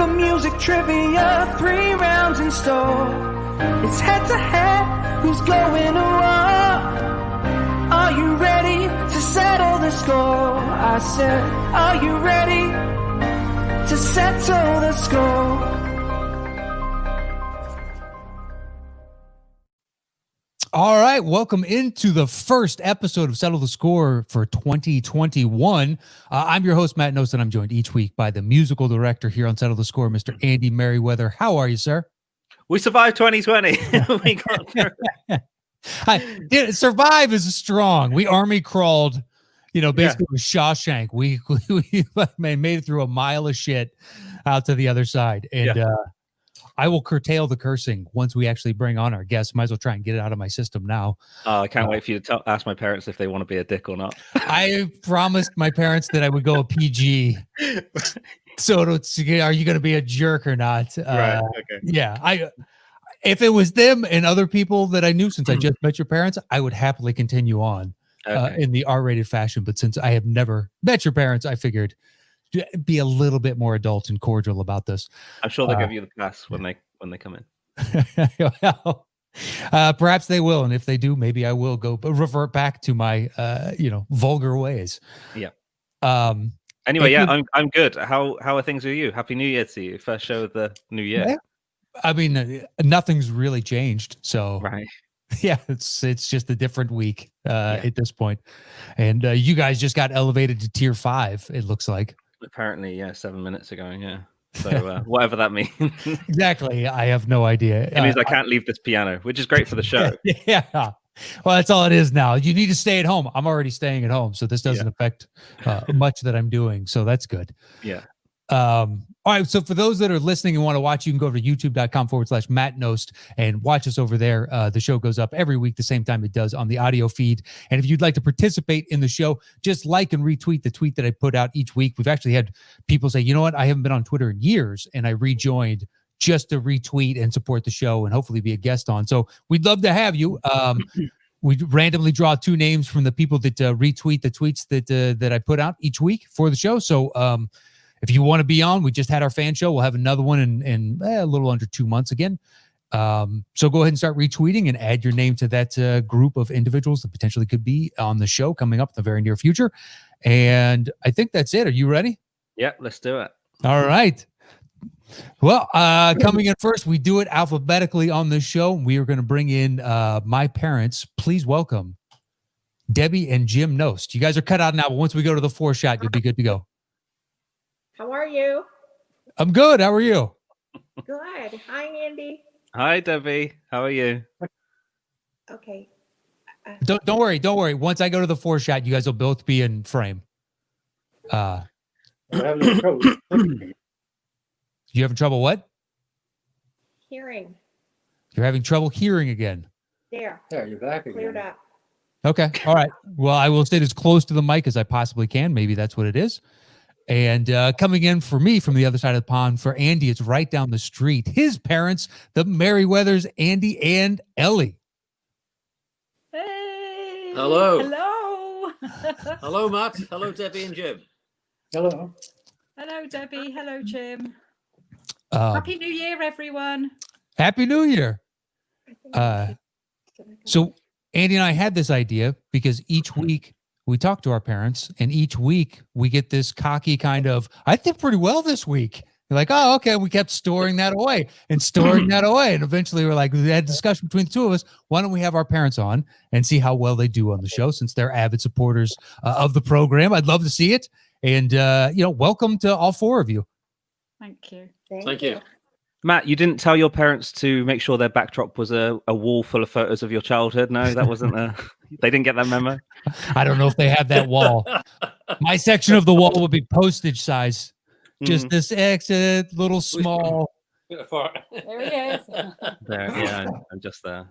for music trivia, 3 rounds in store. It's head to head, who's going to war? Are you ready to settle the score? I said, are you ready to settle the score? All right, welcome into the first episode of Settle the Score for 2021. I'm your host, Matt Knost, and I'm joined each week by the musical director here on Settle the Score, Mr. Andy Merryweather. How are you, sir? We survived 2020. We got through. Survive is strong. We army crawled, basically with Shawshank. We made it through a mile of shit out to the other side. And I will curtail the cursing once we actually bring on our guests. Might as well try and get it out of my system now. I can't wait for you to ask my parents if they want to be a dick or not. I promised my parents that I would go a PG. So are you going to be a jerk or not? Right. Okay. Yeah. If it was them and other people that I knew since I just met your parents, I would happily continue on in the R-rated fashion. But since I have never met your parents, I figured be a little bit more adult and cordial about this. I'm sure they'll give you the pass when they come in. Well, perhaps they will, and if they do, maybe I will go revert back to my vulgar ways. Yeah. Anyway, I'm good. How are things with you? Happy New Year to you. First show of the new year. Yeah. I mean, nothing's really changed. So right. Yeah, it's just a different week at this point. And you guys just got elevated to tier 5, it looks like. Apparently, 7 minutes ago, So whatever that means. Exactly. I have no idea. It means I can't leave this piano, which is great for the show. Yeah. Well, that's all it is now. You need to stay at home. I'm already staying at home, so this doesn't affect much that I'm doing. So that's good. Yeah. All right. So for those that are listening and want to watch, you can go to youtube.com/Matt Knost and watch us over there. The show goes up every week, the same time it does on the audio feed. And if you'd like to participate in the show, just like and retweet the tweet that I put out each week. We've actually had people say, you know what? I haven't been on Twitter in years, and I rejoined just to retweet and support the show and hopefully be a guest on. So we'd love to have you. We randomly draw 2 names from the people that retweet the tweets that I put out each week for the show. So, if you want to be on, we just had our fan show. We'll have another one in a little under 2 months again. So go ahead and start retweeting and add your name to that group of individuals that potentially could be on the show coming up in the very near future. And I think that's it. Are you ready? Yeah, let's do it. All right. Well, coming in first, we do it alphabetically on this show. We are going to bring in my parents. Please welcome Debbie and Jim Knost. You guys are cut out now, but once we go to the 4 shot, you'll be good to go. How are you? I'm good. How are you? Good. Hi, Andy. Hi, Debbie. How are you? Okay. Don't worry. Don't worry. Once I go to the 4 shot, you guys will both be in frame. You having trouble what? Hearing. You're having trouble hearing again. There, you're back again. cleared up. Okay. All right. Well, I will stay as close to the mic as I possibly can. Maybe that's what it is. And coming in for me from the other side of the pond, for Andy, it's right down the street. His parents, the Merryweathers, Andy and Ellie. Hey. Hello. Hello. Hello, Matt. Hello, Debbie and Jim. Hello. Hello, Debbie. Hello, Jim. Happy New Year, everyone. Happy New Year. So Andy and I had this idea because each week we talk to our parents, and each week we get this cocky kind of, I did pretty well this week. You're like, oh, okay. We kept storing that away and storing that away. And eventually we're like, we had a discussion between the 2 of us. Why don't we have our parents on and see how well they do on the show, since they're avid supporters of the program. I'd love to see it. And, welcome to all 4 of you. Thank you. Thank you. Matt, you didn't tell your parents to make sure their backdrop was a wall full of photos of your childhood? No, that wasn't they didn't get that memo? I don't know if they have that wall. My section of the wall would be postage size. Just this exit, little small. There he is. There, I'm just there.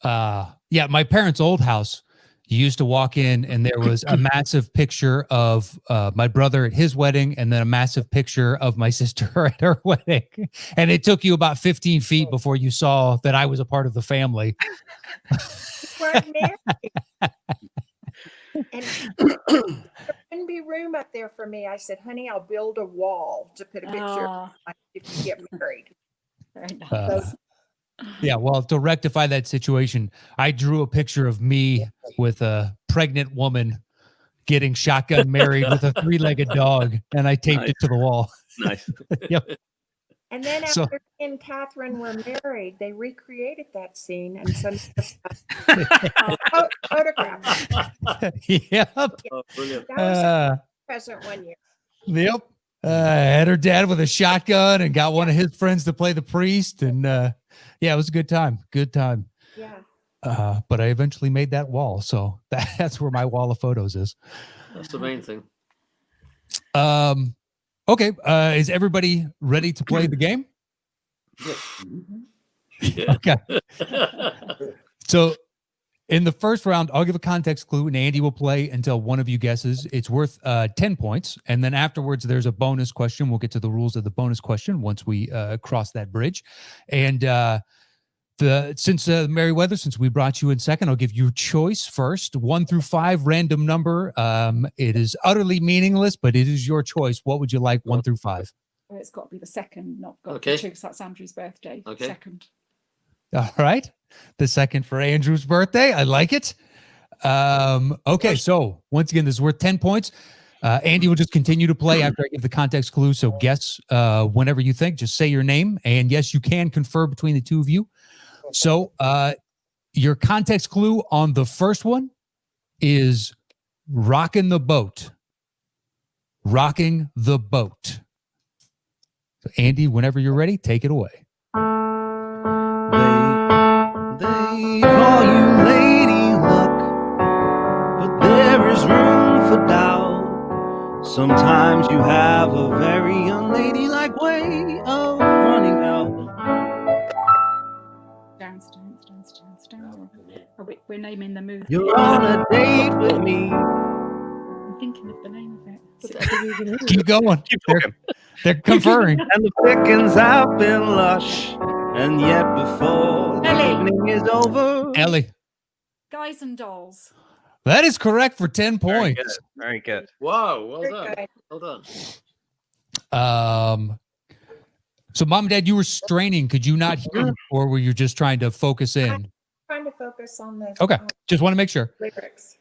My parents' old house. You used to walk in and there was a massive picture of my brother at his wedding, and then a massive picture of my sister at her wedding. And it took you about 15 feet before you saw that I was a part of the family. We're married. And there wouldn't be room up there for me. I said, honey, I'll build a wall to put a picture of my to get married. Very nice. Yeah, well, to rectify that situation, I drew a picture of me with a pregnant woman getting shotgun married with a 3-legged dog, and I taped it to the wall. Nice. Yep. And then So- after he and Catherine were married, they recreated that scene and sent us a photograph. Yep. Oh, brilliant. That was Uh, a present one year. yep. Had her dad with a shotgun and got one of his friends to play the priest. And yeah, it was a good time. Good time. Yeah. But I eventually made that wall. So that's where my wall of photos is. That's the main thing. Okay. Is everybody ready to play the game? Yeah. Okay. So in the first round, I'll give a context clue and Andy will play until one of you guesses. It's worth 10 points. And then afterwards, there's a bonus question. We'll get to the rules of the bonus question once we cross that bridge. And since Merryweather, since we brought you in second, I'll give you choice first. 1 through 5, random number. It is utterly meaningless, but it is your choice. What would you like, 1 through 5? Well, it's got to be the second, not got Okay. to be 2, because that's Andrew's birthday. Okay. Second. All right. The second for Andrew's birthday. I like it. Okay. So once again, this is worth 10 points. Andy will just continue to play after I give the context clue. So guess whenever you think, just say your name. And yes, you can confer between the two of you. So your context clue on the first one is rocking the boat. Rocking the boat. So Andy, whenever you're ready, take it away. They call you Lady Luck, but there is room for doubt. Sometimes you have a very unladylike way of running out. Down. Oh, we're naming the movie. You're on a date with me. I'm thinking of the name of it. Keep going. Keep They're, talking. they're conferring. And the pickings have been lush. And yet before the Ellie. evening is over, Ellie. Guys and Dolls. That is correct for 10 Very points. good. Very good. Wow, well Very done. good. Well done. So mom and dad, you were straining. Could you not hear me, or were you just trying to focus in? Trying to focus on the Okay. Just want to make sure. lyrics.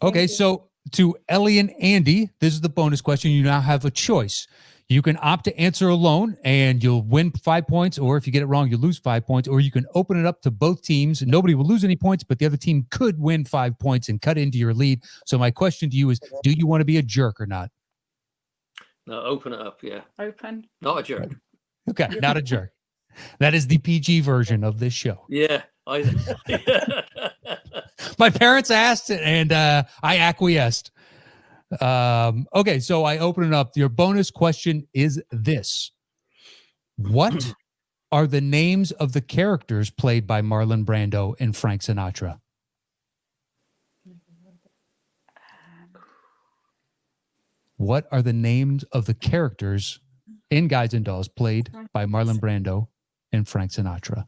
Okay. you. So to Ellie and Andy, this is the bonus question. You now have a choice. You can opt to answer alone and you'll win 5 points, or if you get it wrong, you lose 5 points, or you can open it up to both teams. Nobody will lose any points, but the other team could win 5 points and cut into your lead. So my question to you is, do you want to be a jerk or not? No, open it up. Yeah. Open. Not a jerk. Okay. Not a jerk. That is the PG version of this show. Yeah. My parents asked and I acquiesced. Okay, so I open it up. Your bonus question is this. What are the names of the characters played by Marlon Brando and Frank Sinatra? What are the names of the characters in Guys and Dolls played by Marlon Brando and Frank Sinatra?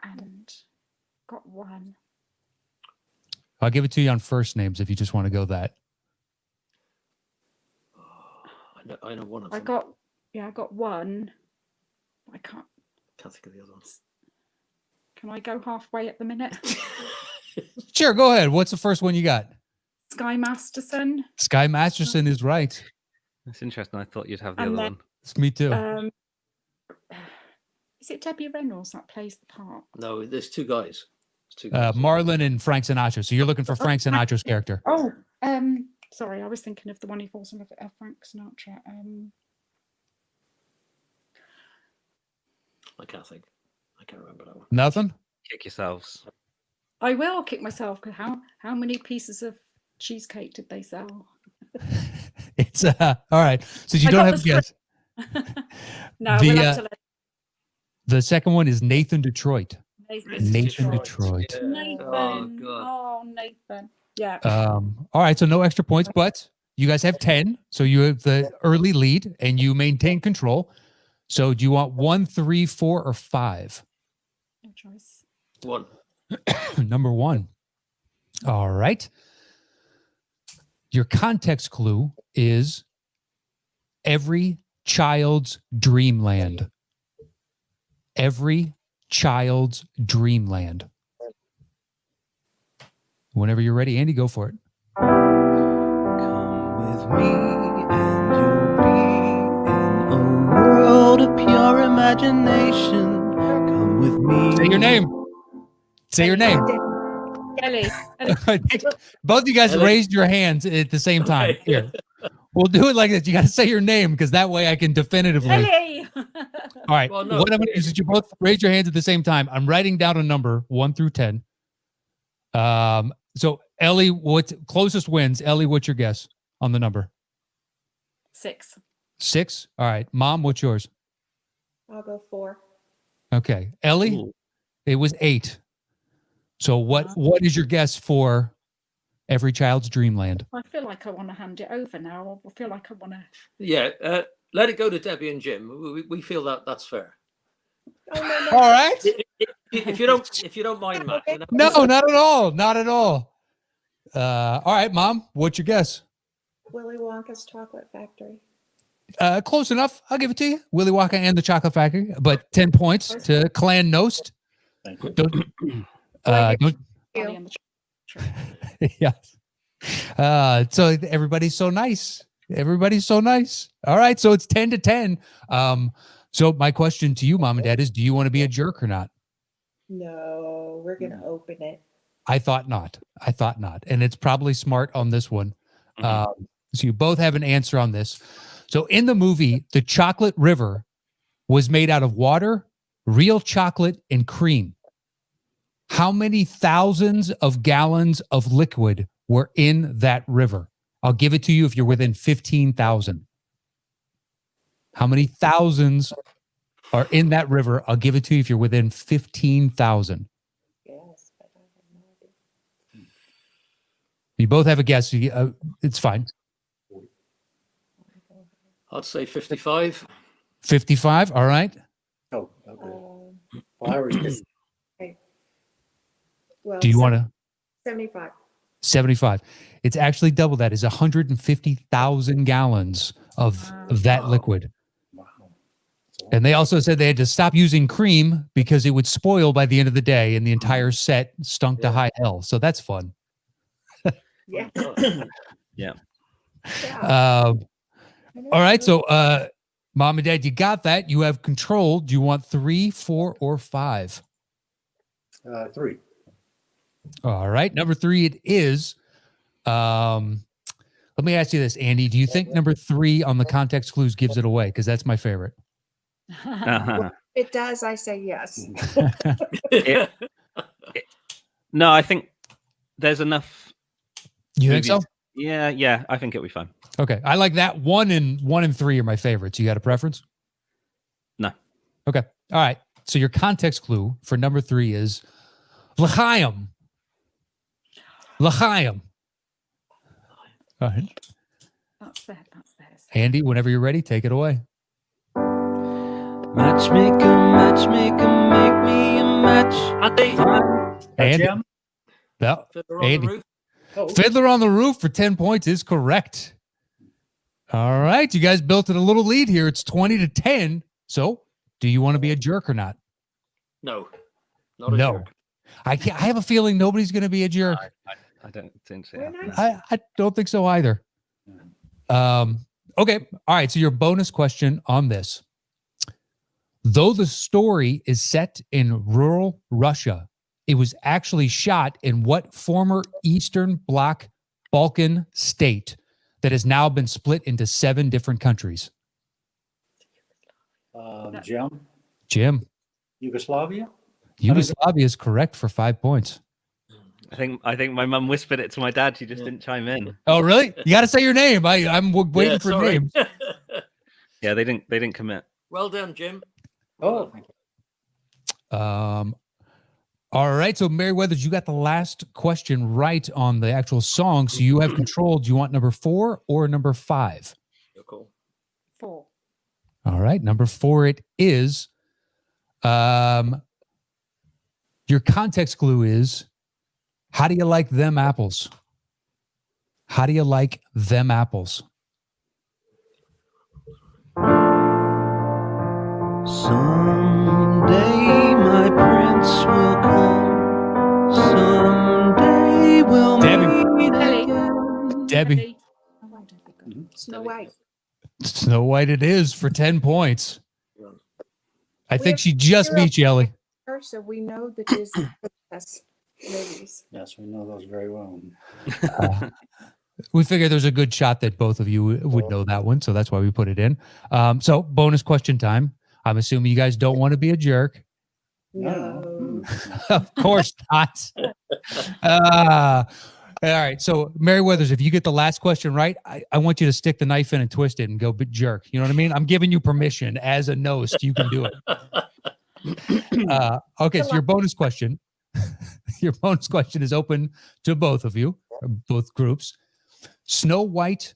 And got one. I'll give it to you on first names if you just want to go that. I know one of I them. got one. I can't Can't think of the other ones. Can I go halfway at the minute? Sure, go ahead. What's the first one you got? Sky Masterson. Sky Masterson is right. That's interesting. I thought you'd have the And other then- one. It's me too. Is it Debbie Reynolds that plays the part? No, there's two guys. There's two guys. Marlon and Frank Sinatra. So you're looking for Frank Sinatra's character. Oh, sorry, I was thinking of the one who falls in love with Frank Sinatra. I can't think. I can't remember that one. Nothing? Kick yourselves. I will kick myself because how many pieces of cheesecake did they sell? It's all right. So you I don't got have a the guess. No, The, we'll have to let The second one is Nathan Detroit. Nathan. Nathan Detroit. Yeah. Nathan. Oh, God. Oh, Nathan. Yeah. All right. So no extra points, but you guys have 10. So you have the early lead and you maintain control. So do you want 1, 3, 4, or 5? No choice. One. Number 1. All right. Your context clue is every child's dreamland. every child's dreamland? Whenever you're ready, Andy, go for it. Come with me and you'll be in a world of pure imagination. Come with me. Say your name. Say your name. Ellie. Both of you guys Ellie. raised your hands at the same time. Okay. Here. We'll do it like this. You got to say your name because that way I can definitively. Ellie. All right. Well, no, What I'm going to do is that you both raise your hands at the same time. I'm writing down a number 1 through 10. So Ellie, what's closest wins? Ellie, what's your guess on the number? 6. 6. All right. Mom, what's yours? I'll go 4. Okay. Ellie, Ooh. it was 8. So what is your guess for every child's dreamland? I feel like I want to hand it over now. I feel like I want to. Yeah, let it go to Debbie and Jim. We feel that that's fair. Oh, no, All right. If you don't mind, Matt. You know? No, not at all. Not at all. All right, Mom, what's your guess? Willy Wonka's Chocolate Factory. Close enough. I'll give it to you. Willy Wonka and the Chocolate Factory, but 10 points to Clan Knost. Thank you. Don't, Ellie You. on the tree. yeah. So everybody's so nice. Everybody's so nice. All right. So it's 10-10. So my question to you, Mom and Dad, is do you want to be a jerk or not? No, we're going to open it. I thought not. And it's probably smart on this one. So you both have an answer on this. So in the movie, the chocolate river was made out of water, real chocolate, and cream. How many thousands of gallons of liquid were in that river? I'll give it to you if you're within 15,000. How many thousands are in that river? I'll give it to you if you're within 15,000. Yes, but I have no idea. You both have a guess. It's fine. I'd say 55. 55. All right. Oh, okay. Well, I was Well, Do you want to? 75. 75. It's actually double that. Is 150,000 gallons of that liquid. wow. And they also said they had to stop using cream because it would spoil by the end of the day and the entire set stunk to high hell. So that's fun. Yeah. Yeah. All right. So, Mom and Dad, you got that. You have control. Do you want 3, 4, or 5? 3. All right. Number 3, it is. Let me ask you this, Andy. Do you think number 3 on the context clues gives it away? Because that's my favorite. Uh-huh. It does. I say yes. No, I think there's enough. You think so? movies- Yeah, I think it'll be fine. Okay. I like that. 1 and 3 are my favorites. You got a preference? No. Okay. All right. So your context clue for number 3 is L'chaim. L'chaim. All right. That's theirs. Andy, whenever you're ready, take it away. Matchmaker, make me a match. Andy. Jim? Yeah. Fiddler on the Andy. Roof. Oh, Fiddler on the Roof for 10 points is correct. All right. You guys built it a little lead here. It's 20-10. So do you want to be a jerk or not? No. Not a No. jerk. I have a feeling nobody's going to be a jerk. I don't think so. We're not- I don't think so either. Okay. All right. So your bonus question on this. Though the story is set in rural Russia, it was actually shot in what former Eastern Bloc Balkan state that has now been split into 7 different countries? Jim. Yugoslavia? Yugoslavia is correct for 5 points. I think my mum whispered it to my dad. She just didn't chime in. Oh, really? You got to say your name. I'm waiting Yeah, for sorry. names. Yeah, they didn't commit. Well done, Jim. Oh, thank you. All right. So, Merryweather, you got the last question right on the actual song. So you have control. Do you want number 4 or number 5? You're cool. 4. All right. Number 4, it is. Your context clue is, how do you like them apples? How do you like them apples? Someday Someday my prince will come. Someday we'll Debbie. meet Ellie. again. Debbie. Ellie. Oh, where did we go? Snow White. Snow White it is for 10 points. I We think have she just zero beat you, Ellie. So we know the Disney princess movies. Yes, we know those very well. We figured there's a good shot that both of you would know that one, so that's why we put it in. So bonus question time. I'm assuming you guys don't want to be a jerk. No. Of course not. All right. So Merryweathers, if you get the last question right, I want you to stick the knife in and twist it and go jerk. You know what I mean? I'm giving you permission as a Knost. You can do it. Okay. So your bonus question is open to both of you, both groups. Snow White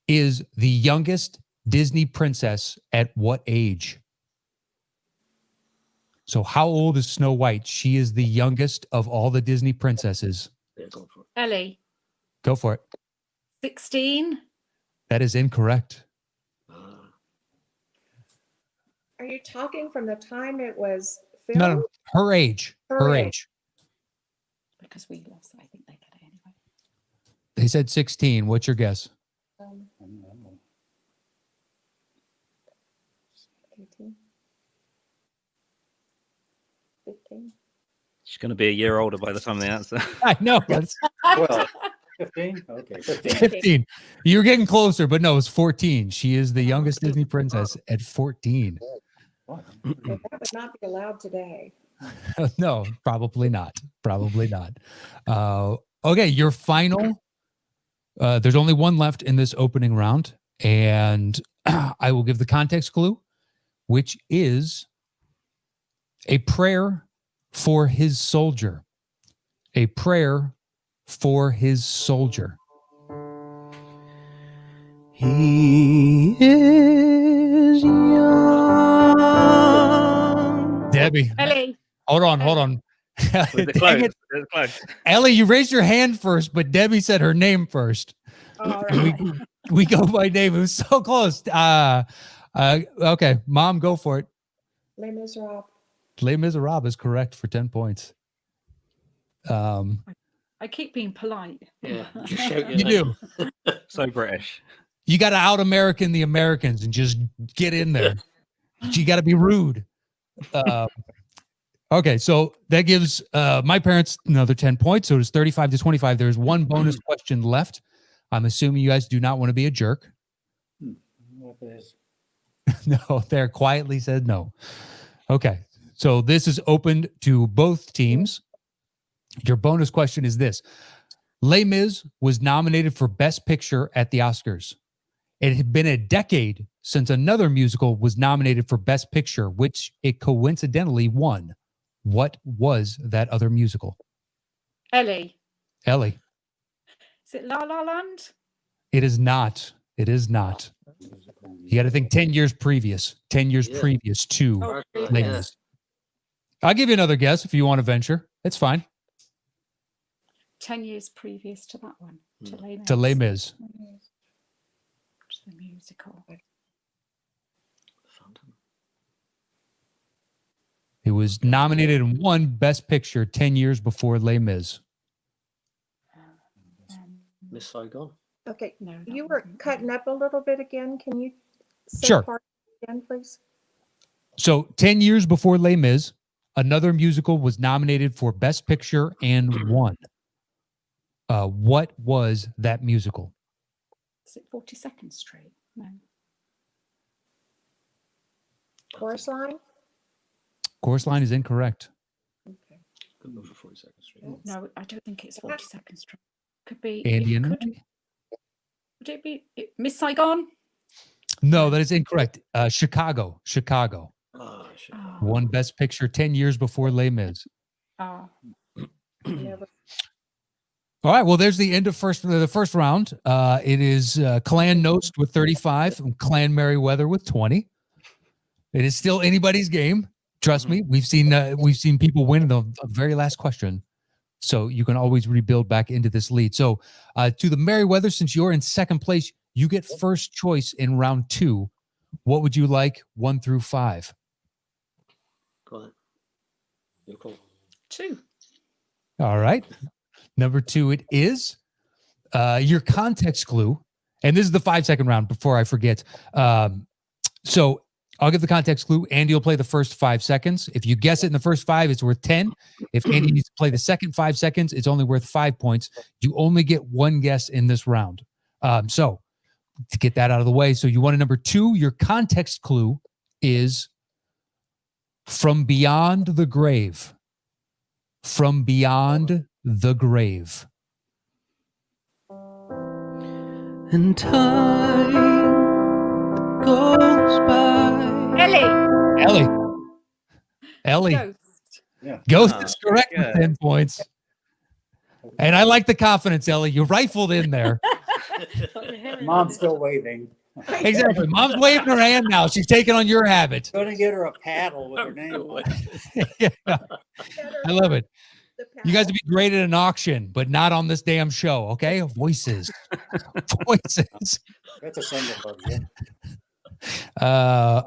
is the youngest Disney princess at what age? So how old is Snow White? She is the youngest of all the Disney princesses. Yeah, go for it. Ellie. Go for it. 16. That is incorrect. Are you talking from the time it was filmed? No. Her age. Her age. Because we lost, I think they get it anyway. They said 16. What's your guess? 18. 15. She's going to be a year older by the time they answer. I know. That's Well, 15? Okay, 15. 15. You're getting closer, but no, it's 14. She is the youngest Disney princess at 14. Well, that would not be allowed today. No, probably not. Probably not. Okay, your final. There's only one left in this opening round, and I will give the context clue, which is a prayer for his soldier. A prayer for his soldier. He is young. Debbie. Ellie. Hold on. Was it Dang close? it. It was close. Ellie, you raised your hand first, but Debbie said her name first. All right. We go by name. It was so close. Okay, Mom, go for it. Les Miserables. Les Miserables is correct for 10 points. I keep being polite. Yeah, just shout your You name. do. So British. You got to out-American the Americans and just get in there. You got to be rude. Okay, so that gives my parents another 10 points. So it's 35-25. There's one bonus question left. I'm assuming you guys do not want to be a jerk. What is- No, they're quietly said no. Okay, so this is open to both teams. Your bonus question is this. Les Mis was nominated for Best Picture at the Oscars. It had been a decade since another musical was nominated for Best Picture, which it coincidentally won. What was that other musical? Ellie. Ellie. Is it La La Land? It is not. It is not. You got to think 10 years previous. 10 years Yeah. previous to Oh, Les Yeah. Mis. I'll give you another guess if you want to venture. It's fine. 10 years previous to that one. To Les Mis. To Les Mis. Which is the musical. Phantom. It was nominated and won Best Picture 10 years before Les Mis. Miss Saigon. Okay, No, that you one were didn't cutting win. up a little bit again. Can you say Sure. part again, please? So 10 years before Les Mis, another musical was nominated for Best Picture and won. What was that musical? Is it 42nd Street? No. Chorus line? Chorus line is incorrect. Okay. Good move for 42nd Street. No, I don't think it's 42nd Street. Could be. Andy and Would it be Miss Saigon? No, that is incorrect. Chicago. Ah, shit. Oh, Won Best Picture 10 years before Les Mis. oh. Never. All right. Well, there's the end of the first round. It is Clan Knost with 35 and Clan Merryweather with 20. It is still anybody's game. Trust me. We've seen people win the very last question. So you can always rebuild back into this lead. So to the Merryweather, since you're in second place, you get first choice in round 2. What would you like 1 through 5? Go on. Your call. 2. All right. Number 2, it is your context clue. And this is the 5-second round before I forget. So I'll give the context clue. Andy will play the first 5 seconds. If you guess it in the first 5, it's worth 10. If Andy needs to play the second 5 seconds, it's only worth 5 points. You only get one guess in this round. So to get that out of the way. So you wanted number 2. Your context clue is from beyond the grave. From beyond the grave. And time goes by. Ellie. Ellie. Ghost. Yeah. Ghost Ah, is correct yeah. with 10 points. And I like the confidence, Ellie. You rifled in there. Mom's still waving. Exactly. Mom's waving her hand now. She's taking on your habit. Gonna get her a paddle with her name on it. Yeah. I love it. You guys would be great at an auction, but not on this damn show, okay? Voices. Voices. That's a single bug, yeah.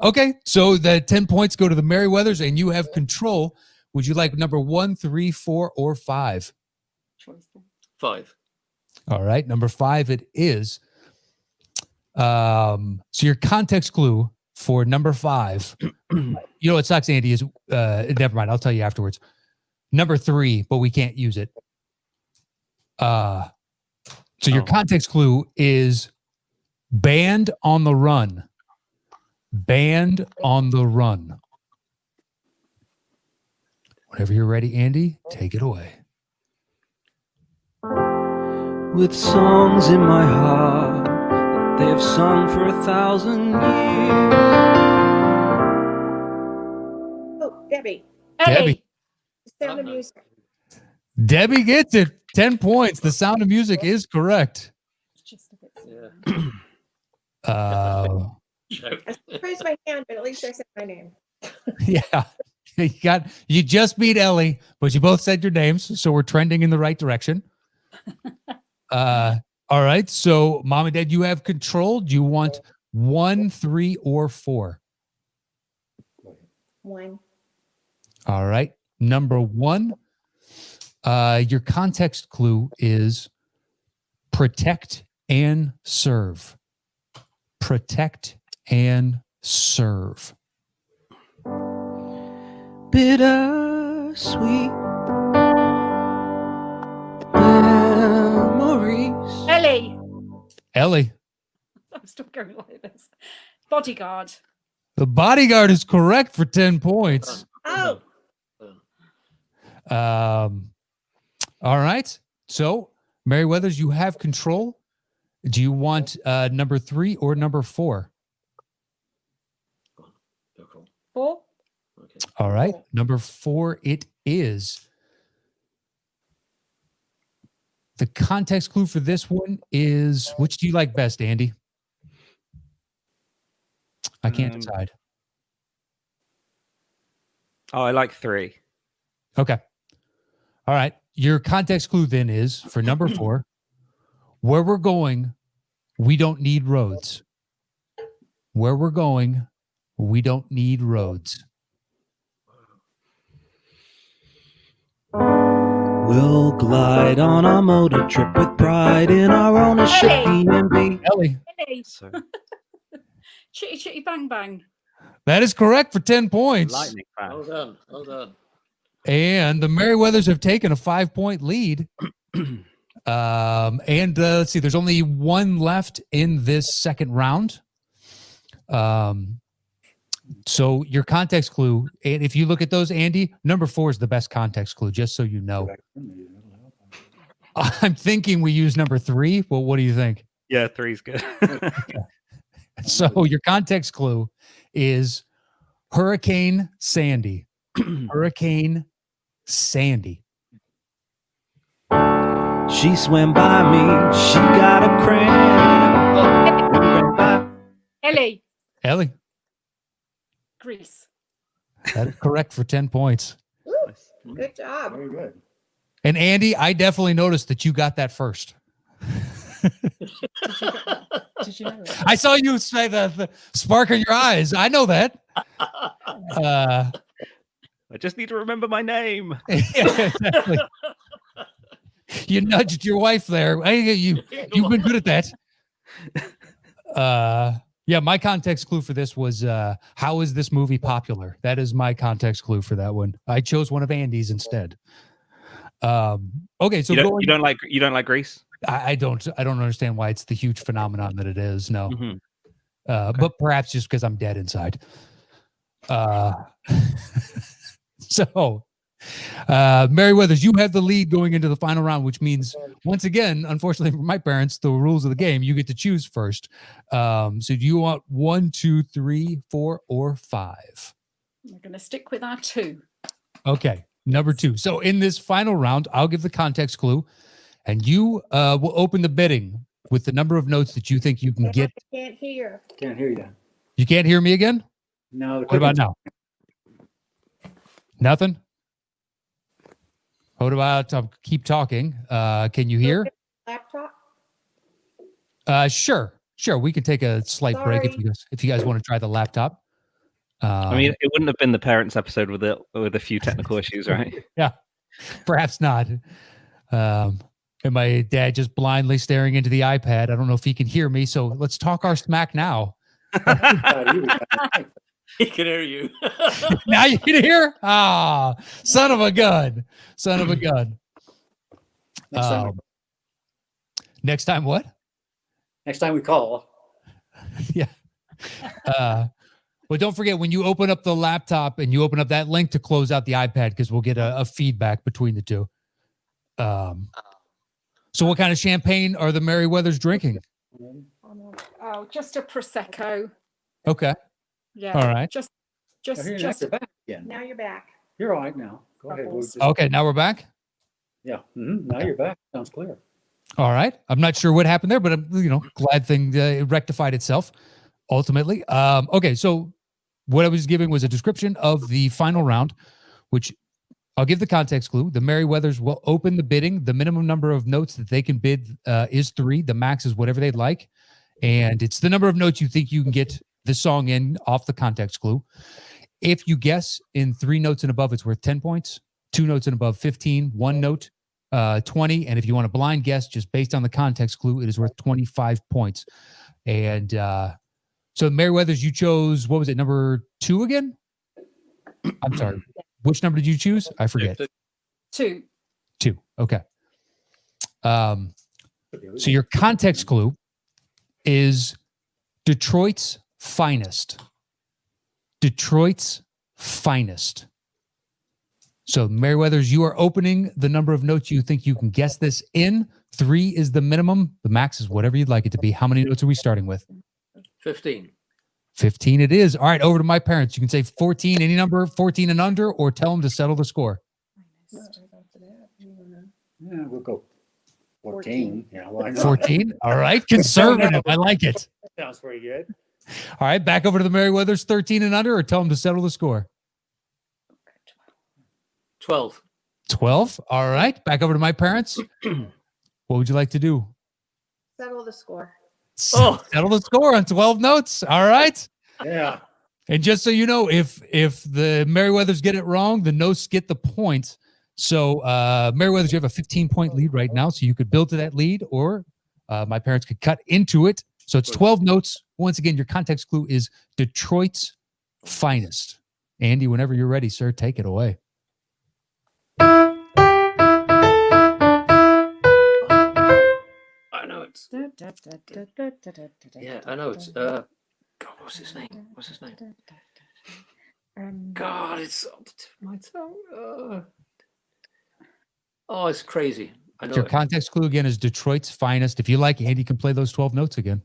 Okay, so the 10 points go to the Merryweathers, and you have control. Would you like number 1, 3, 4, or 5? Choice then. 5. All right, number 5 it is. So your context clue for number 5, you know what sucks, Andy, is never mind, I'll tell you afterwards. Number 3, but we can't use it. So your context clue is band on the run. Band on the run. Whenever you're ready, Andy, take it away. With songs in my heart that they have sung for 1,000 years. Oh, Debbie. Debbie. The Sound of Music. Debbie gets it. 10 points. The Sound of Music is correct. It's just a bit. Yeah. I raised my hand, but at least I said my name. Yeah. You just beat Ellie, but you both said your names, so we're trending in the right direction. All right. So, Mom and Dad, you have control. Do you want 1, 3, or 4? 1. All right. Number 1, your context clue is protect and serve. Protect and serve. Bittersweet memories. Ellie, I'm still going like this. Bodyguard. the Bodyguard is correct for 10 points. Oh, All right. So, Merryweathers, you have control. Do you want number 3 or number 4? Your call. 4. Okay. All right. Number 4, it is. The context clue for this one is, which do you like best, Andy? I can't decide. Oh, I like 3. Okay. All right. Your context clue then is for number 4, where we're going, we don't need roads. Where we're going, we don't need roads. We'll glide on a motor trip with pride in our ownership. B&B. Ellie, So Chitty Chitty Bang Bang. that is correct for 10 points. lightning fast. Well done. Well done. And the Merryweathers have taken a 5-point lead. And let's see, there's only one left in this second round. So your context clue, and if you look at those, Andy, number 4 is the best context clue, just so you know. I'm thinking we use number 3. Well, what do you think? Yeah, 3's good. So your context clue is Hurricane Sandy. Hurricane Sandy. She swam by me. She got a cramp. Ellie, Grease. that is correct for 10 points. good job. Very good. And Andy, I definitely noticed that you got that first. Did you know that? I saw you say the spark in your eyes. I know that. I just need to remember my name. Yeah, exactly. You nudged your wife there. Hey, you've been good at that. Yeah, my context clue for this was how is this movie popular? That is my context clue for that one. I chose one of Andy's instead. Okay, so you don't like Grease? I don't understand why it's the huge phenomenon that it is. No, Mhm. but perhaps just because I'm dead inside. So, Merryweathers, you have the lead going into the final round, which means once again, unfortunately for my parents, the rules of the game, you get to choose first. So do you want 1, 2, 3, 4, or 5? We're going to stick with our 2. Okay, number 2. So in this final round, I'll give the context clue, and you will open the bidding with the number of notes that you think you can get. I can't hear. Can't hear you. You can't hear me again? No. What about now? Nothing? What about keep talking? Can you hear? Laptop? Sure. We can take a slight break if you guys want to try the laptop. I mean, it wouldn't have been the parents episode with a few technical issues, right? Yeah, perhaps not. And my dad just blindly staring into the iPad. I don't know if he can hear me, so let's talk our smack now. He can hear you. Now you can hear? Ah, son of a gun. Next time what? Next time we call. Yeah. But don't forget, when you open up the laptop and you open up that link to close out the iPad, because we'll get a feedback between the two. So what kind of champagne are the Merryweathers drinking? Oh, just a Prosecco. Okay. Yeah. All right. Just. Now you're back again. Now you're back. You're all right now. Go ahead. We'll just- Okay, now we're back. Yeah. Now you're back. Sounds clear. All right. I'm not sure what happened there, but I'm glad it rectified itself ultimately. Okay, so what I was giving was a description of the final round, which I'll give the context clue. The Merryweathers will open the bidding. The minimum number of notes that they can bid is 3. The max is whatever they'd like. And it's the number of notes you think you can get the song in off the context clue. If you guess in 3 notes and above, it's worth 10 points. 2 notes and above, 15. 1 note, 20. And if you want a blind guess, just based on the context clue, it is worth 25 points. And so Merryweathers, you chose, what was it, number 2 again? I'm sorry. Which number did you choose? I forget. 2. 2. Okay. So your context clue is Detroit's finest. Detroit's finest. So Merryweathers, you are opening the number of notes you think you can guess this in. 3 is the minimum. The max is whatever you'd like it to be. How many notes are we starting with? 15. 15 it is. All right, over to my parents. You can say 14, any number, 14 and under, or tell them to settle the score. Yeah, we'll go 14. Yeah, why not? 14. All right, conservative. I like it. Sounds pretty good. All right, back over to the Merryweathers, 13 and under, or tell them to settle the score. 12. 12. All right, back over to my parents. What would you like to do? Settle the score. Oh. Settle the score on 12 notes. All right. Yeah. And just so you know, if the Merryweathers get it wrong, the Knosts get the points. So Merryweathers, you have a 15-point lead right now, so you could build to that lead, or my parents could cut into it. So it's 12 notes. Once again, your context clue is Detroit's finest. Andy, whenever you're ready, sir, take it away. I know it's. Yeah, I know it's. God, what's his name? God, it's on the tip of my tongue. Oh, it's crazy. I know. Your context clue again is Detroit's finest. If you like, Andy can play those 12 notes again.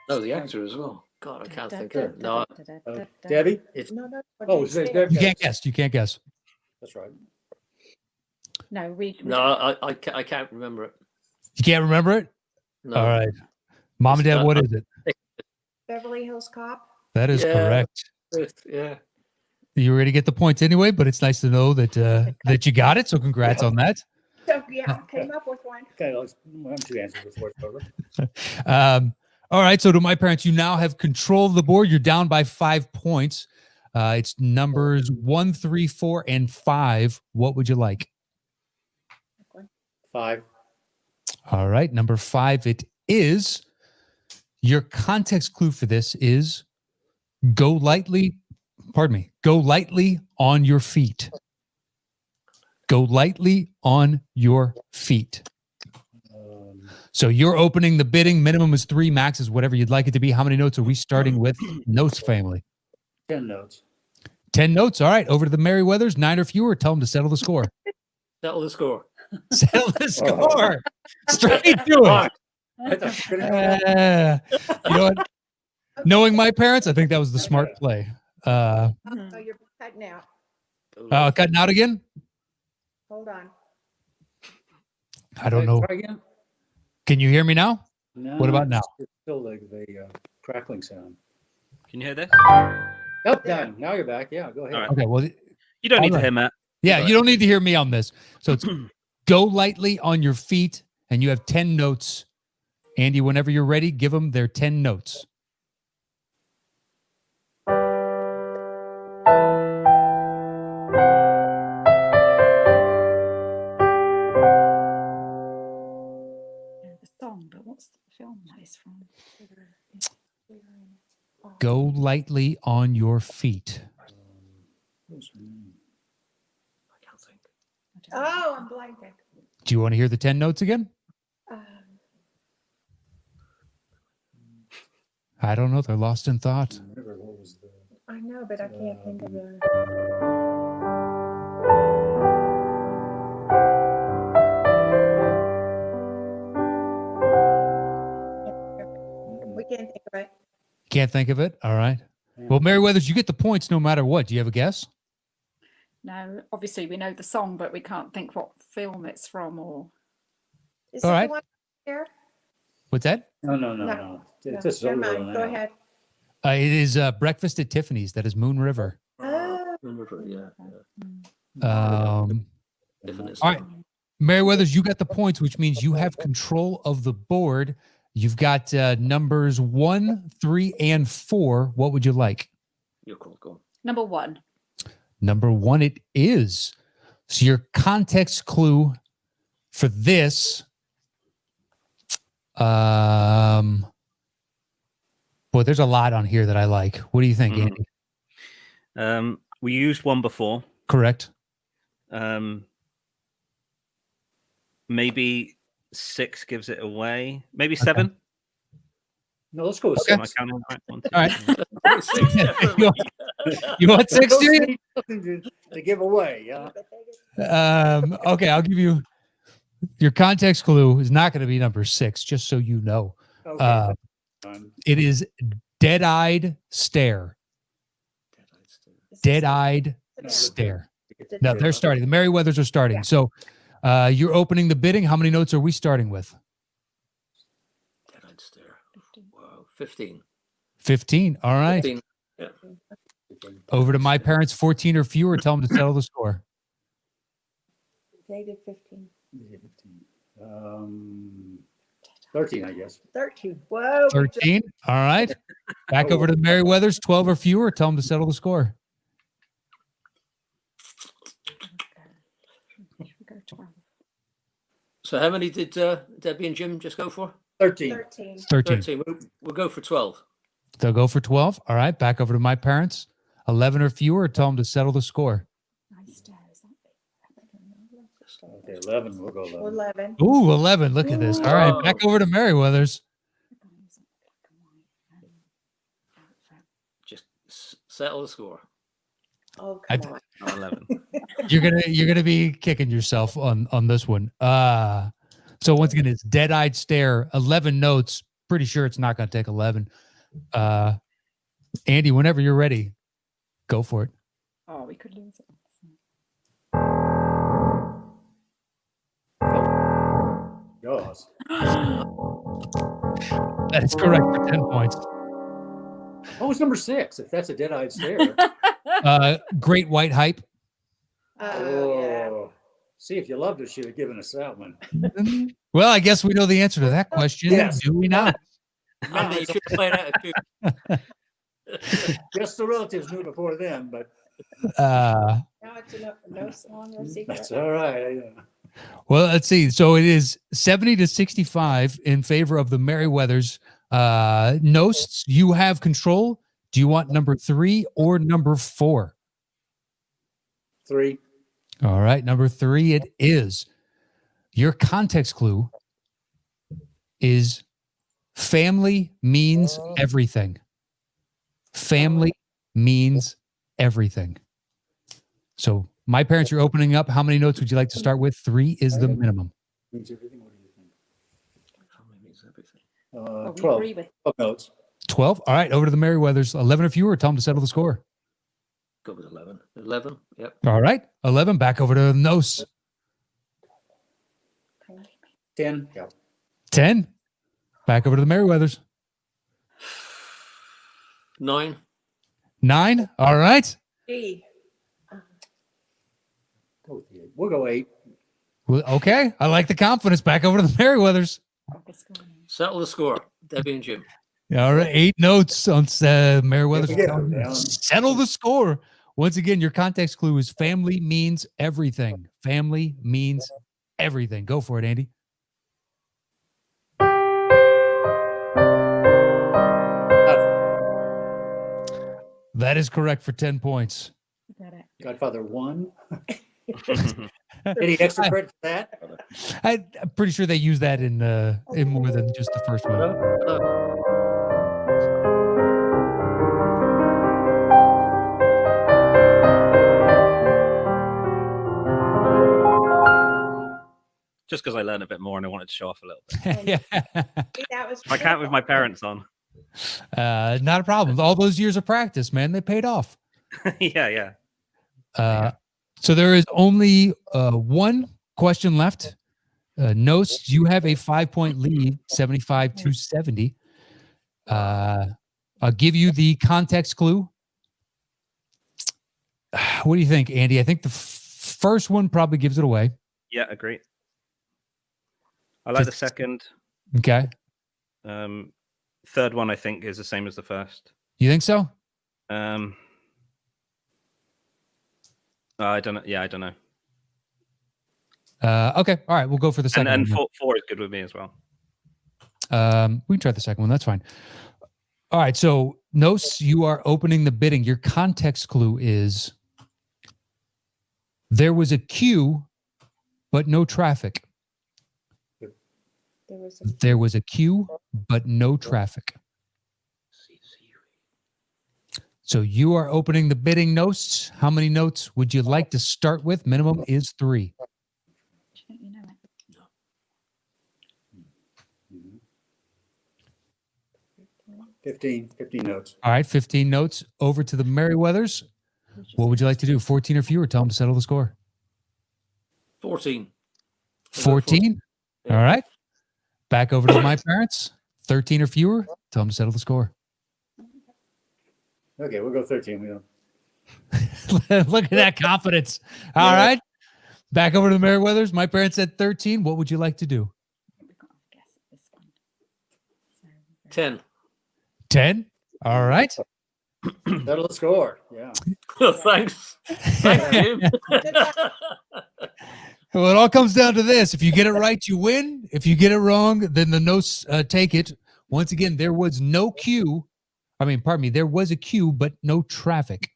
No, the actor as well. God, I can't think of it. No, Debbie? it's No, Oh, is it Debbie? You can't guess. You can't guess. That's right. No, I can't remember it. You can't remember it? No. All right. Mom and Dad, what is it? Beverly Hills Cop. That is Yeah. correct. Yeah. You were going to get the points anyway, but it's nice to know that that you got it. So congrats on that. So yeah, I came up with one. Okay, let's have 2 answers before it's over. All right. So to my parents, you now have control of the board. You're down by 5 points. It's numbers 1, 3, 4, and 5. What would you like? 5. All right. Number 5, it is. Your context clue for this is go lightly on your feet. Go lightly on your feet. So you're opening the bidding. Minimum is 3, max is whatever you'd like it to be. How many notes are we starting with? Notes family. 10 notes. 10 notes. All right. Over to the Merryweathers. 9 or fewer. Tell them to settle the score. Settle the score. Settle the score. Straight to it. You know what? Knowing my parents, I think that was the smart play. Oh, you're cutting out. Cutting out again? Hold on. I don't know. Try again? Can you hear me now? No, What about now? It's still the crackling sound. Can you hear this? Nope, done. Now you're back. Yeah, go ahead. All right. Okay. Well, You don't need to Alright. hear Matt. yeah, Right. you don't need to hear me on this. So it's go lightly on your feet, and you have 10 notes. Andy, whenever you're ready, give them their 10 notes. The song, but what's the film that is from? Go lightly on your feet. What's her name? I can't think. I don't know. Oh, I'm blanking. Do you want to hear the 10 notes again? I don't know. They're lost in thought. Remember what was the I know, but I can't think of the. We can't think of it. Can't think of it. All right. Well, Merryweathers, you get the points no matter what. Do you have a guess? No, obviously we know the song, but we can't think what film it's from or. Is All it right. the one here? What's that? No. No. This is Never over mind. Go now. ahead. It is Breakfast at Tiffany's. That is Moon River. Oh. Yeah. All right. Merryweathers, you got the points, which means you have control of the board. You've got numbers 1, 3, and 4. What would you like? You're cool. Go on. Number 1. Number 1, it is. So your context clue for this, boy, there's a lot on here that I like. What do you think, Andy? We used one before. Correct. Maybe 6 gives it away. Maybe 7. No, let's go with Okay. Am I 6. counting right? 1, 2, All right. 3. You want 6, do you? Something to give away. Yeah. Okay, I'll give you your context clue is not going to be number 6, just so you know. Okay. It is dead-eyed stare. Dead-eyed stare. No, they're starting. The Merryweathers are starting. Yeah. So you're opening the bidding. How many notes are we starting with? Dead-eyed stare. Wow. 15. 15. All right. 15. Yeah. Over to my parents, 14 or fewer. Tell them to settle the score. They did 15. 13, I guess. 13. Whoa. 13. All right. Back over to the Merryweathers, 12 or fewer. Tell them to settle the score. Go 12. So how many did Debbie and Jim just go for? 13. 13. 13. 13. We'll go for 12. They'll go for 12. All right. Back over to my parents, 11 or fewer. Tell them to settle the score. Nice stare, is that Okay, 11. We'll go 11. 11. Ooh, 11. Look at this. All right. Back over to Merryweathers. Just settle the score. Oh, I- come on. 11. You're gonna be kicking yourself on this one. So once again, it's dead-eyed stare. 11 notes. Pretty sure it's not gonna take 11. Andy, whenever you're ready, go for it. Oh, we could lose it. Jaws. That is correct for 10 points. What was number 6? If that's a dead-eyed stare. Great white hype. Oh, See, if you loved it, she'd have given us that one. Well, I guess we know the answer to that question. Yes. Do we not? I mean, you should have played out a two. Yes, the relatives knew before then, but Now it's no song or secret. that's all right. Well, let's see. So it is 70-65 in favor of the Merryweathers. Knost, you have control. Do you want number 3 or number 4? 3. All right, number 3 it is. Your context clue is family means everything. Family means everything. So my parents, you're opening up. How many notes would you like to start with? 3 is the minimum. Means everything. What do you think? Family means everything. Well, we 12. agree with 12 notes. 12. All right, over to the Merryweathers. 11 or fewer. Tell them to settle the score. Go with 11. 11. Yep. All right, 11. Back over to Knost. 10. Yeah. 10. Back over to the Merryweathers. 9. 9. All right. G. Go with the 8. We'll go 8. Well, okay. I like the confidence. Back over to the Merryweathers. Settle the score. Debbie and Jim. All right. 8 notes on Merryweather's. Yeah. Settle the score. Once again, your context clue is family means everything. Family means everything. Go for it, Andy. That is correct for 10 points. Godfather 1. Any extra credit for that? I'm pretty sure they use that in more than just the first one. Just because I learned a bit more and I wanted to show off a little bit. Yeah. That was I can't with my parents on. Not a problem. All those years of practice, man, they paid off. Yeah. So there is only one question left. Knost, you have a 5-point lead, 75-70. I'll give you the context clue. What do you think, Andy? I think the first one probably gives it away. Yeah, agree. I like the second. Okay. Third one, I think, is the same as the first. You think so? I don't know. Yeah, I don't know. Okay. All right. We'll go for the second And one. 4 is good with me as well. We can try the second one. That's fine. All right. So, Knost, you are opening the bidding. Your context clue is there was a queue, but no traffic. There was a queue, but no traffic. So you are opening the bidding, Knost. How many notes would you like to start with? Minimum is 3. You know it. 15 notes. All right, 15 notes. Over to the Merryweathers. What would you like to do? 14 or fewer? Tell them to settle the score. 14. 14? Yeah. All right. Back over to my parents. 13 or fewer? Tell them to settle the score. Okay, we'll go 13. We don't. Look at that confidence. All right. Back over to the Merryweathers. My parents said 13. What would you like to do? 10. 10. All right. Settle the score. Yeah. Thanks. Thanks, Jim. Well, it all comes down to this. If you get it right, you win. If you get it wrong, then the notes take it. Once again, there was no queue. Pardon me. There was a queue, but no traffic.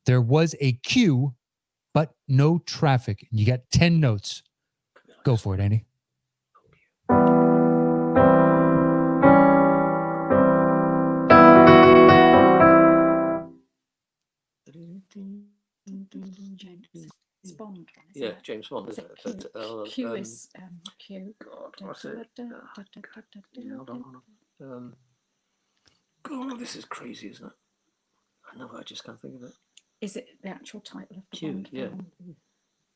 There was a queue, but no traffic. You got 10 notes. Go for it, Andy. James Bond. Yeah, James Bond, isn't it? But, Q is Q. God, what's it? Hold on. God, this is crazy, isn't it? I know, I just can't think of it. Is it the actual title of the Q, Bond yeah. film?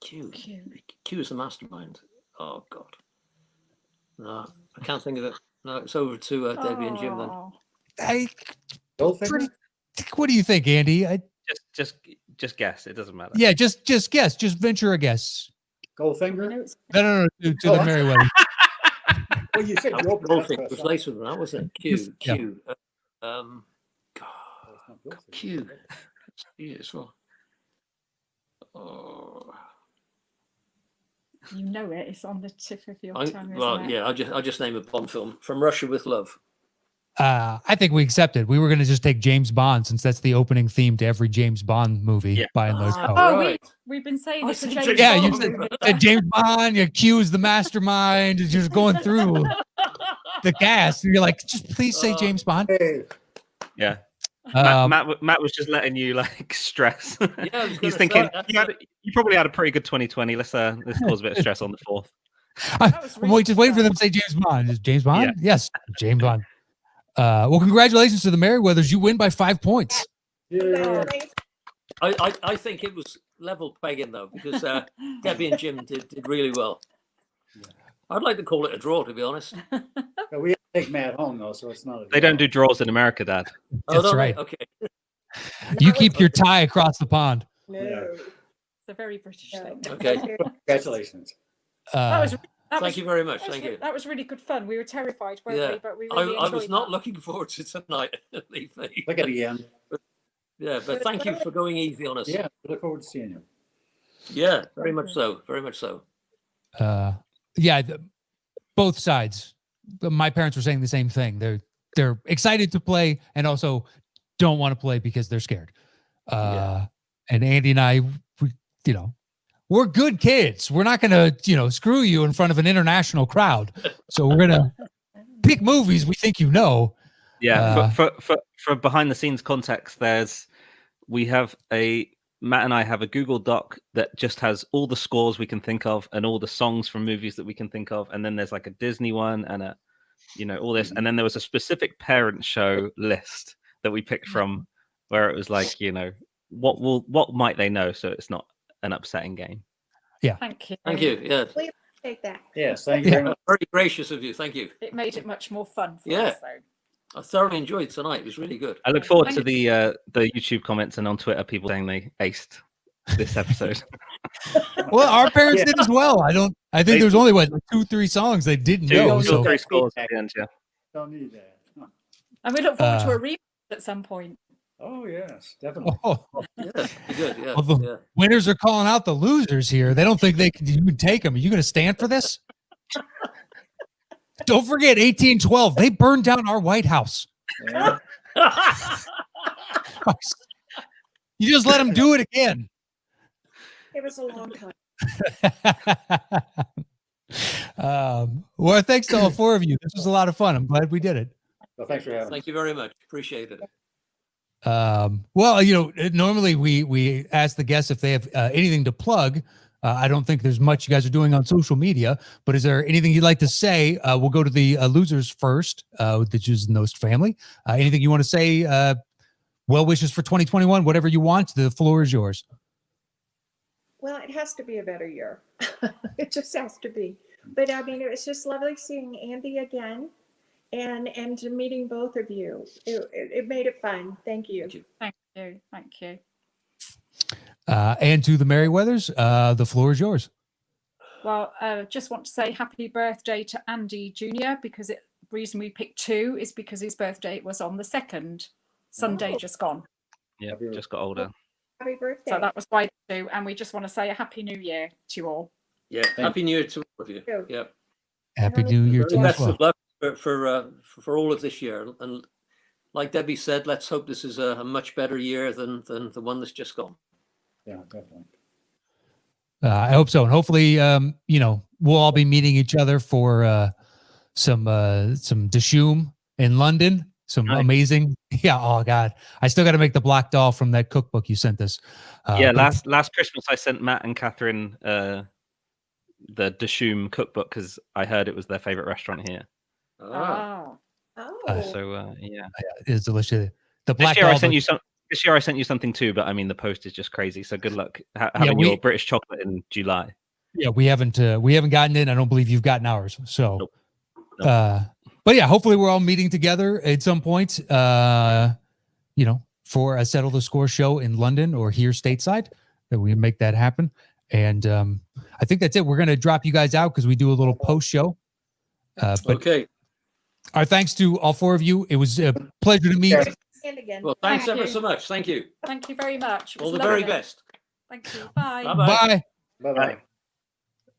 Q. Q. Q is the mastermind. Oh, God. No, I can't think of it. No, it's over to Debbie and Jim then. Oh, What do you think, Andy? Just guess. It doesn't matter. Yeah, just guess. Just venture a guess. Goldfinger? no, it's No, to the Merryweather. Well, you said I you opened don't up think for it was us. later than that, was it? Q. Yeah. Q. Well, it's not good for you. Q. Jesus, well. Oh. You know it. It's on the tip of your tongue, Well, isn't it? yeah, I'll just name a Bond film. From Russia with Love. I think we accepted. We were going to just take James Bond since that's the opening theme to every James Bond movie Yeah. by and large. Ah, Oh, right. we've been saying I it's a said James James Yeah, Bond you movie. said James Bond, you accused the mastermind, and you're just going through the cast. And you're like, just please say James Bond. Hey, Yeah. Um, Matt was just letting you like stress. Yeah, I was He's gonna thinking say, you probably had a pretty good 2020. Let's cause a bit of stress on the 4th. That was really just waiting for fun. them to say James Bond. Is James Bond? Yeah. Yes, James Bond. Well, congratulations to the Merryweathers. You win by 5 points. yeah. I think it was level pegging though, because Debbie and Jim did really well. I'd like to call it a draw, to be honest. But we have to take Matt home though, so it's not. They don't do draws in America, Dad. That's don't they? right. Okay. You keep your tie across the pond. Yeah. It's a very British thing. Okay. Congratulations. That Thank was- you very much. that was Thank re- you. That was really good fun. We were terrified, weren't Yeah. we? But we really I enjoyed was not that. looking forward to tonight. Believe me. Look at the end. Yeah, but thank you for going easy on us. Yeah, look forward to seeing you. Yeah, very much so. Very much so. Yeah, both sides. My parents were saying the same thing. They're excited to play and also don't want to play because they're scared. And Andy and I, we're good kids. We're not going to, screw you in front of an international crowd. So we're going to pick movies we think you know. Yeah, for behind the scenes context, Matt and I have a Google Doc that just has all the scores we can think of and all the songs from movies that we can think of, and then there's like a Disney one and all this, and then there was a specific parent show list that we picked from, where it was like, what might they know, so it's not an upsetting game. Thank you. Thank you. Yeah. We take that. Yes, thank you very much. Very gracious of you. Thank you. It made it much more fun for Yeah. us, though. I thoroughly enjoyed tonight. It was really good. I look forward to the YouTube comments and on Twitter people saying they aced this episode. Well, our parents did as well. I think there's only 2-3 songs they didn't know. Two So or three scores at the end, yeah. Don't need that. And we look forward to a rematch at some point. Oh yes, definitely. Yeah, good. Yeah. Well, the Yeah. winners are calling out the losers here. They don't think they can even take them. Are you going to stand for this? Don't forget 1812. They burned down our White House. Yeah. You just let them do it again. It was a long time. Well, thanks to all 4 of you. This was a lot of fun. I'm glad we did it. Well, thanks for having us. Thank you very much. Appreciate it. Well, normally we ask the guests if they have anything to plug. I don't think there's much you guys are doing on social media, but is there anything you'd like to say? We'll go to the losers first, which is Knost family. Anything you want to say? Well wishes for 2021, whatever you want. The floor is yours. Well, it has to be a better year. It just has to be. But I mean, it was just lovely seeing Andy again and meeting both of you. It made it fun. Thank you. Thank you. Thank you. And to the Merryweathers, the floor is yours. Well, just want to say happy birthday to Andy Jr. because the reason we picked 2 is because his birthday was on the 2nd, Sunday just gone. Yeah, just got older. Happy birthday. So that was why 2. And we just want to say a happy new year to you all. Yeah. Happy New Year to all of you. you. Yeah. Happy New Year to Very you as best well. of luck for all of this year. And like Debbie said, let's hope this is a much better year than the one that's just gone. Yeah, definitely. I hope so, and hopefully, we'll all be meeting each other for some Dishoom in London. Some amazing, yeah. Oh God, I still got to make the black doll from that cookbook you sent us. Last Christmas I sent Matt and Catherine the Dishoom cookbook because I heard it was their favorite restaurant here. Ah. Oh. It's delicious. The black This year doll. This year I sent you something too, but I mean the post is just crazy. So good luck having your British chocolate in July. Yeah, we haven't gotten it. I don't believe you've gotten ours. So, Nope. But yeah, hopefully we're all meeting together at some point. For a Settle the Score show in London or here stateside, that we make that happen. And I think that's it. We're gonna drop you guys out because we do a little post show. But Okay. our thanks to all four of you. It was a pleasure to meet. And again. Well, thanks Thank ever you. so much. Thank you. Thank you very much. It All was the very lovely. best. Thank you. Bye. Bye-bye. Bye. Bye-bye.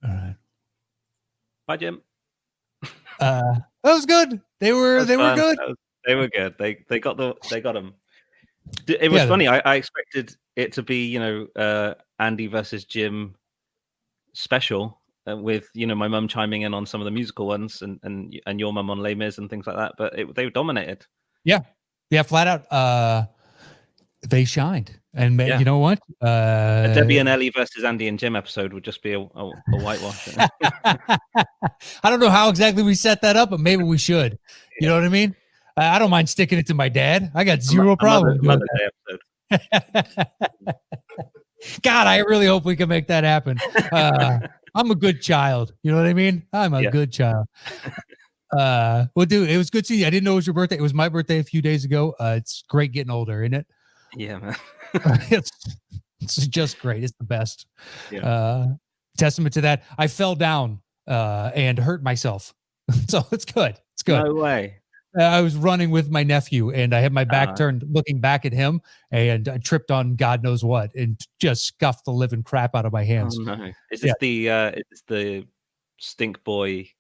All right. Bye, Jim. That was good. They were good. They were good. They got them. It was funny. I expected it to be, Andy versus Jim special with, my mum chiming in on some of the musical ones and your mum on Les Mis and things like that. But they dominated. Yeah, flat out. They shined, and Yeah. you know what? A Debbie and Ellie versus Andy and Jim episode would just be a whitewash. I don't know how exactly we set that up, but maybe we should. You know what I mean? I don't mind sticking it to my dad. I got zero problem. Mother Day episode. God, I really hope we can make that happen. I'm a good child. You know what I mean? I'm a good child. Well, dude, it was good to see you. I didn't know it was your birthday. It was my birthday a few days ago. It's great getting older, isn't it? Yeah, man. It's just great. It's the best. Yeah. Testament to that. I fell down and hurt myself. So it's good. It's good. No way. I was running with my nephew and I had my back turned looking back at him and I tripped on God knows what and just scuffed the living crap out of my hands. Oh, no. Is this the Stink Boy?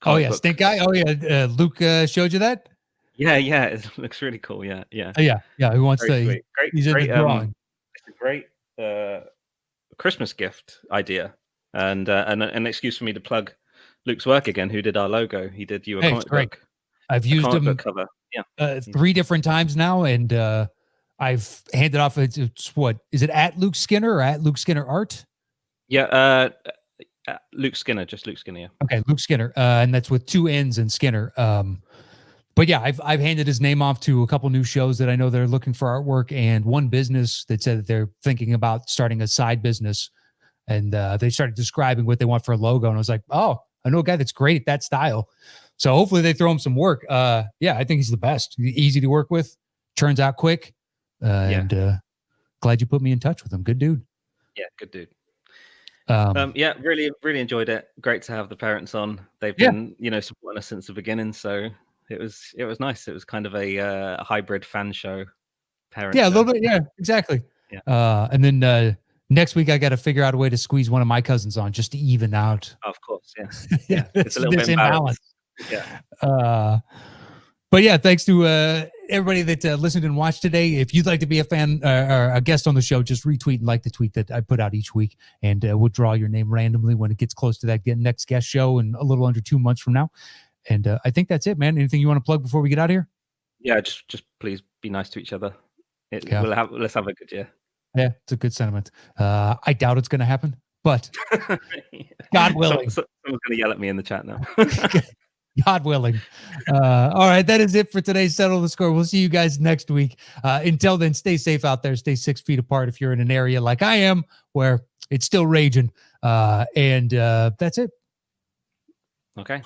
Oh yeah, book? Stink Guy. Oh yeah, Luke showed you that. Yeah, it looks really cool. Yeah. Yeah. Who wants Very to? sweet. He's in the drawing. It's a great Christmas gift idea and an excuse for me to plug Luke's work again. Who did our logo? He did you a comic book. I've used him cover. Yeah. 3 different times now, and I've handed off. It's what is it at Luke Skinner or at Luke Skinner Art? Yeah. Luke Skinner, just Luke Skinner. Yeah. Okay, Luke Skinner, and that's with 2 N's in Skinner. But yeah, I've handed his name off to a couple new shows that I know they're looking for artwork, and one business that said that they're thinking about starting a side business, and they started describing what they want for a logo, and I was like, oh, I know a guy that's great at that style. So hopefully they throw him some work. Yeah, I think he's the best. Easy to work with, turns out quick, and glad you put me in touch with him. Good dude. Yeah, good dude. Yeah, really, really enjoyed it. Great to have the parents on. They've been, supporting us since the beginning. So it was nice. It was kind of a hybrid fan show. Parent. Yeah, a little bit. Yeah, exactly. Yeah. And then next week I got to figure out a way to squeeze one of my cousins on just to even out. Of course, yeah. Yeah, it's a little bit imbalance. Yeah. But yeah, thanks to everybody that listened and watched today. If you'd like to be a fan or a guest on the show, just retweet and like the tweet that I put out each week, and we'll draw your name randomly when it gets close to that next guest show in a little under 2 months from now. And I think that's it, man. Anything you want to plug before we get out of here? Yeah, just please be nice to each other. Let's have a good year. Yeah, it's a good sentiment. I doubt it's going to happen, but God willing. Someone's going to yell at me in the chat now. God willing. All right, that is it for today's Settle the Score. We'll see you guys next week. Until then, stay safe out there. Stay 6 feet apart if you're in an area like I am where it's still raging. And that's it. Okay.